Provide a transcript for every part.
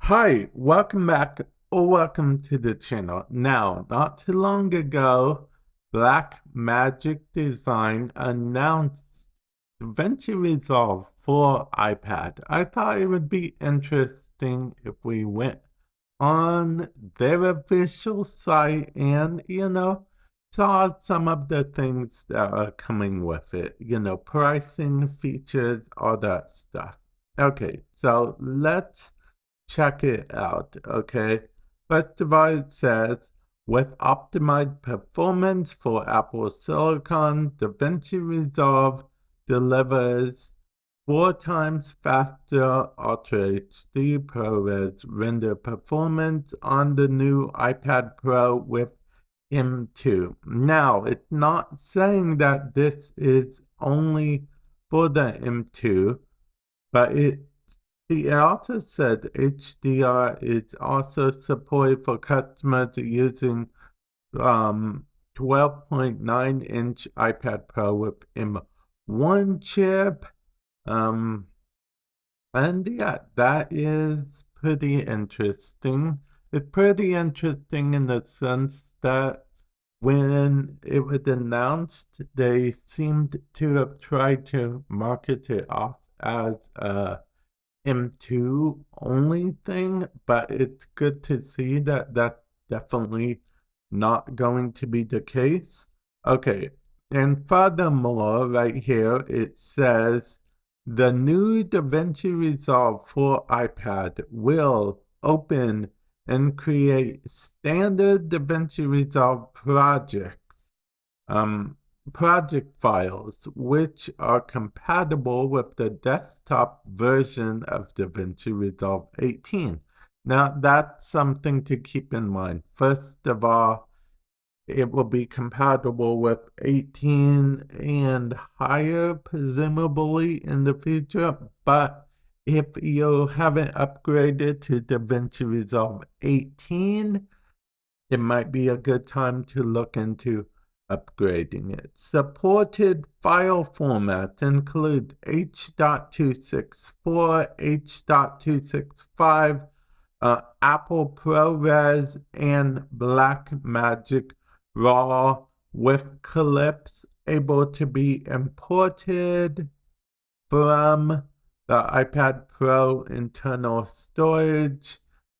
Hi, welcome back or welcome to the channel. Now, not too long ago, Black Magic Design announced DaVinci Resolve for iPad. I thought it would be interesting if we went on their official site and, saw some of the things that are coming with it. Pricing, features, all that stuff. Okay, so let's check it out, okay? First of all, it says, with optimized performance for Apple Silicon, DaVinci Resolve delivers 4 times faster Ultra HD ProRes render performance on the new iPad Pro with M2. Now, it's not saying that this is only for the M2, but it also said HDR is also supported for customers using 12.9-inch iPad Pro with M1 chip. And yeah, that is pretty interesting. It's pretty interesting in the sense that when it was announced, they seemed to have tried to market it off as a M2 only thing, but it's good to see that that's definitely not going to be the case. Okay, and furthermore, right here it says the new DaVinci Resolve for iPad will open and create standard DaVinci Resolve project files which are compatible with the desktop version of DaVinci Resolve 18. Now, that's something to keep in mind. First of all, it will be compatible with 18 and higher, presumably in the future. But if you haven't upgraded to DaVinci Resolve 18, it might be a good time to look into upgrading it. Supported file formats include H.264, H.265, Apple ProRes, and Blackmagic RAW with clips able to be imported from the iPad Pro internal storage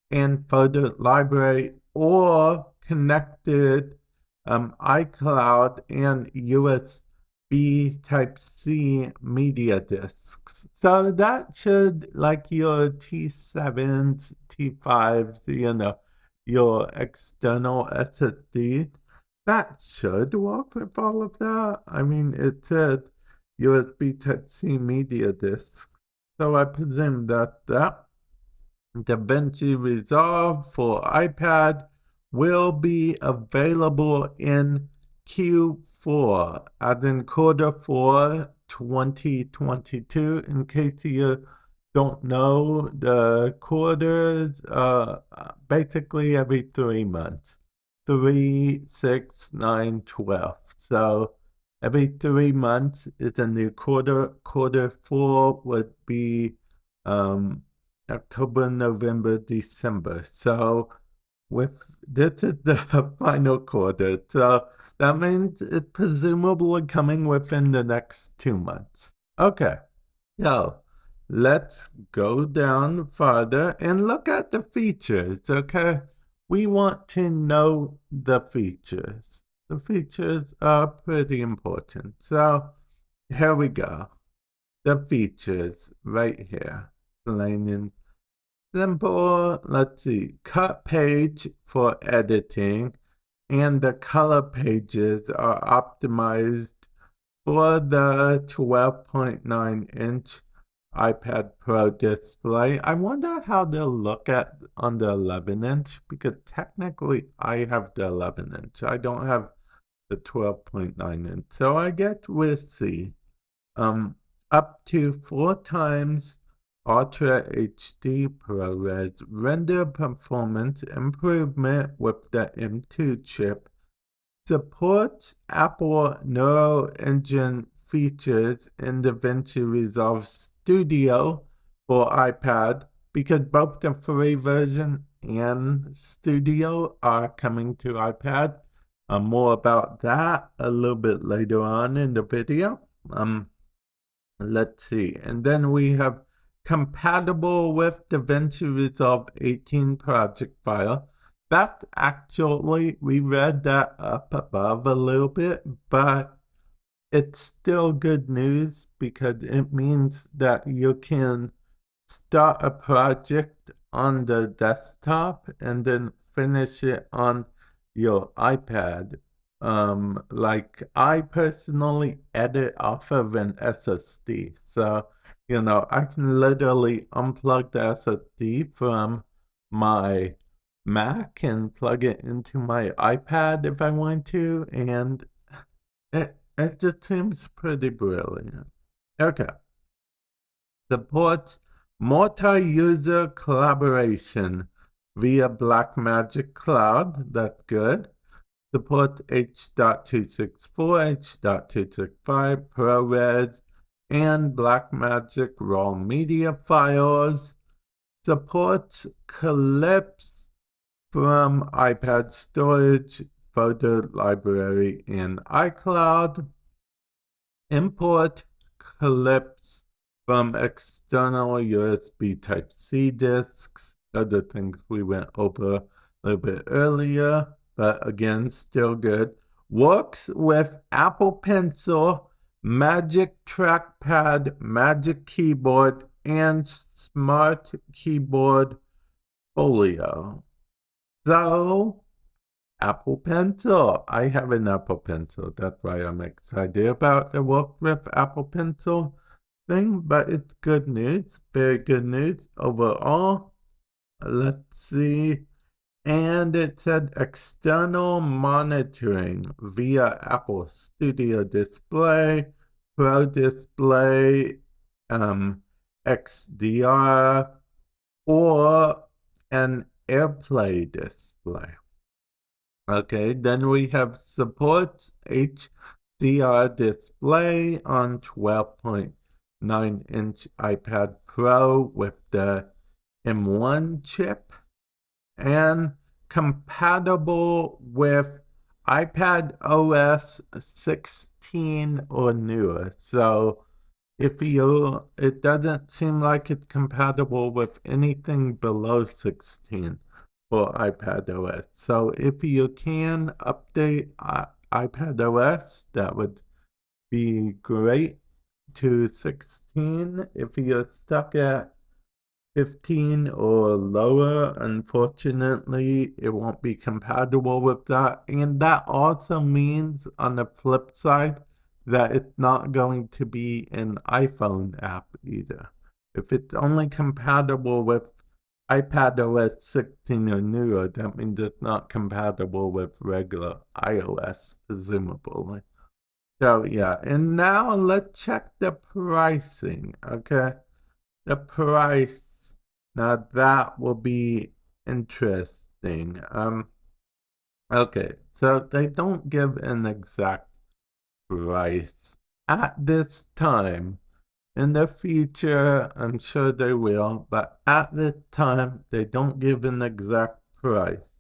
and photo library or connected iCloud and USB Type-C media disks. So that should, like your T7s, T5s, your external SSD, that should work with all of that. I mean, it said USB Type-C media disks. So I presume that DaVinci Resolve for iPad will be available in Q4, as in Q4 2022. In case you don't know, the quarters basically every 3 months. 3, 6, 9, 12. So every 3 months is a new quarter. Q4 would be October, November, December. So this is the final quarter. So that means it's presumably coming within the next 2 months. Okay. So let's go down further and look at the features, okay? We want to know the features. The features are pretty important. So here we go. The features right here. Plain and simple. Let's see. Cut page for editing, and the color pages are optimized for the 12.9-inch iPad Pro display. I wonder how they'll look at on the 11-inch, because technically I have the 11-inch. I don't have the 12.9-inch. So I guess we'll see. Up to 4 times Ultra HD ProRes render performance improvement with the M2 chip. Supports Apple Neural Engine features in DaVinci Resolve Studio for iPad because both the free version and Studio are coming to iPad. More about that a little bit later on in the video. Let's see. And then we have compatible with DaVinci Resolve 18 project file. That actually, we read that up above a little bit, but it's still good news because it means that you can start a project on the desktop and then finish it on your iPad. Like I personally edit off of an SSD. So, I can literally unplug the SSD from my Mac and plug it into my iPad if I want to, and it just seems pretty brilliant. Okay. Supports multi-user collaboration via Blackmagic Cloud. That's good. Supports H.264, H.265, ProRes, and Blackmagic raw media files. Supports Calypso from iPad storage, photo library, and iCloud. Import Calypso from external USB Type-C disks, other things we went over a little bit earlier, but again, still good. Works with Apple Pencil, Magic Trackpad, Magic Keyboard, and Smart Keyboard Folio. So, Apple Pencil. I have an Apple Pencil. That's why I'm excited about the work with Apple Pencil thing, but it's good news. Very good news overall. Let's see. And it said external monitoring via Apple Studio Display, Pro Display, XDR, or an AirPlay display. Okay, then we have support HDR display on 12.9-inch iPad Pro with the M1 chip, and compatible with iPad OS 16 or newer. So it doesn't seem like it's compatible with anything below 16 for iPad OS. So if you can update iPad OS, that would be great to 16. If you're stuck at 15 or lower, unfortunately, it won't be compatible with that. And that also means, on the flip side, that it's not going to be an iPhone app either. If it's only compatible with iPad OS 16 or newer, that means it's not compatible with regular iOS, presumably. So yeah, and now let's check the pricing, okay? The price, now that will be interesting. Okay, so they don't give an exact price at this time. In the future, I'm sure they will, but at this time, they don't give an exact price.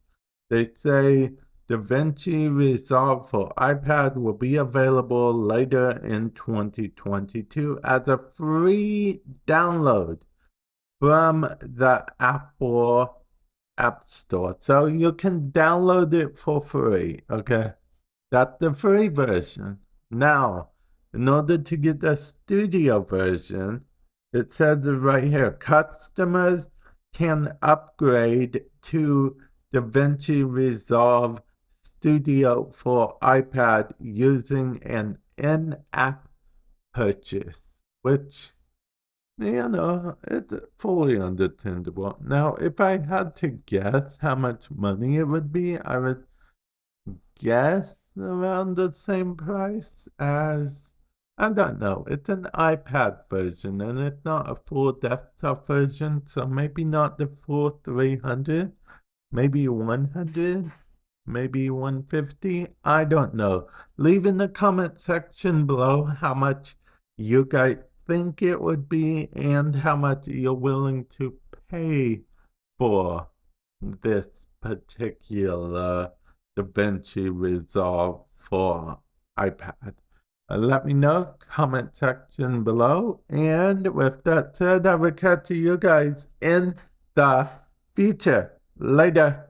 They say DaVinci Resolve for iPad will be available later in 2022 as a free download from the Apple App Store. So you can download it for free, okay? That's the free version. Now, in order to get the studio version, it says right here, customers can upgrade to DaVinci Resolve Studio for iPad using an in-app purchase, which, it's fully understandable. Now, if I had to guess how much money it would be, I would guess around the same price as, I don't know, it's an iPad version and it's not a full desktop version, so maybe not the full 300, maybe 100, maybe 150, I don't know. Leave in the comment section below how much you guys think it would be and how much you're willing to pay for this particular DaVinci Resolve for iPad. Let me know, comment section below. And with that said, I will catch you guys in the future. Later.